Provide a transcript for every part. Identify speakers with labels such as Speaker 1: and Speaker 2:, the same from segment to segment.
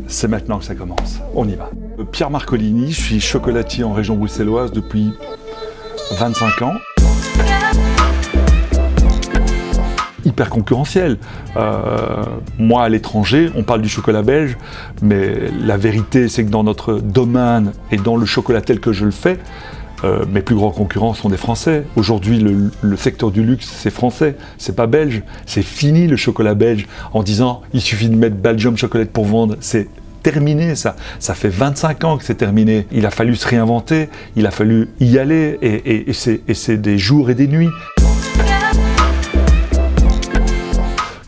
Speaker 1: c'est maintenant que ça commence. On y va. Pierre Marcolini, je suis chocolatier en région bruxelloise depuis 25 ans. Hyper concurrentiel. Moi, à l'étranger, on parle du chocolat belge, mais la vérité, c'est que dans notre domaine et dans le chocolat tel que je le fais, mes plus grands concurrents sont des Français. Aujourd'hui, le secteur du luxe, c'est français, c'est pas belge. C'est fini le chocolat belge en disant il suffit de mettre Belgium Chocolate pour vendre. C'est terminé ça. Ça fait 25 ans que c'est terminé. Il a fallu se réinventer, il a fallu y aller et c'est des jours et des nuits.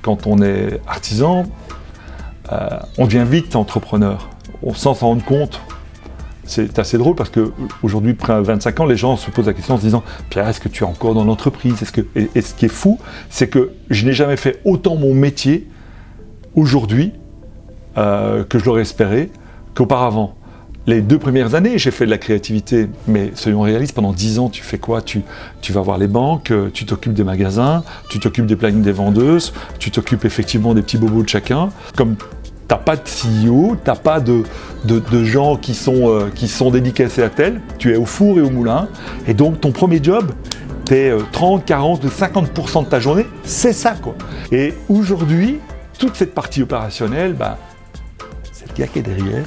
Speaker 1: Quand on est artisan, on devient vite entrepreneur. Sans s'en rendre compte. C'est assez drôle parce qu'aujourd'hui, après 25 ans, les gens se posent la question en se disant « Pierre, est-ce que tu es encore dans l'entreprise ?» Et ce qui est fou, c'est que je n'ai jamais fait autant mon métier aujourd'hui que je l'aurais espéré qu'auparavant. Les 2 premières années, j'ai fait de la créativité, mais soyons réalistes, pendant 10 ans, tu fais quoi ? Tu vas voir les banques, tu t'occupes des magasins, tu t'occupes des plannings des vendeuses, tu t'occupes effectivement des petits bobos de chacun. Comme t'as pas de CEO, t'as pas de gens qui sont dédicacés à tel, tu es au four et au moulin, et donc ton premier job, t'es 30, 40, 50% de ta journée, c'est ça quoi. Et aujourd'hui, toute cette partie opérationnelle, c'est le gars qui est derrière.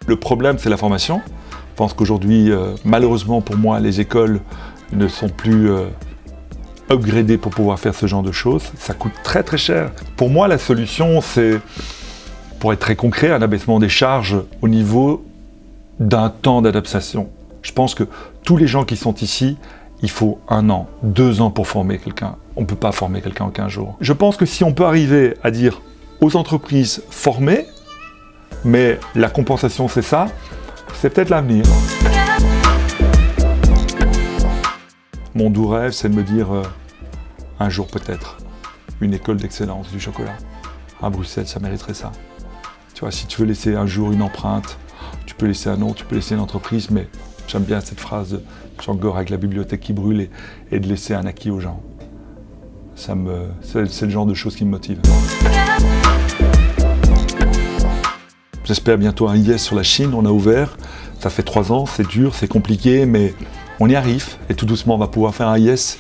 Speaker 1: Le problème, c'est la formation. Je pense qu'aujourd'hui, malheureusement pour moi, les écoles ne sont plus upgradées pour pouvoir faire ce genre de choses. Ça coûte très très cher. Pour moi, la solution, c'est, pour être très concret, un abaissement des charges au niveau d'un temps d'adaptation. Je pense que tous les gens qui sont ici, il faut 1 an, 2 ans pour former quelqu'un. On ne peut pas former quelqu'un en 15 jours. Je pense que si on peut arriver à dire aux entreprises formées, mais la compensation c'est ça, c'est peut-être l'avenir. Mon doux rêve, c'est de me dire un jour peut-être une école d'excellence du chocolat. À Bruxelles, ça mériterait ça. Tu vois, si tu veux laisser un jour une empreinte, tu peux laisser un nom, tu peux laisser une entreprise, mais j'aime bien cette phrase de Jean Gore avec la bibliothèque qui brûle et de laisser un acquis aux gens. C'est le genre de choses qui me motive. J'espère bientôt un yes sur la Chine, on a ouvert, ça fait 3 ans, c'est dur, c'est compliqué, mais on y arrive et tout doucement on va pouvoir faire un yes.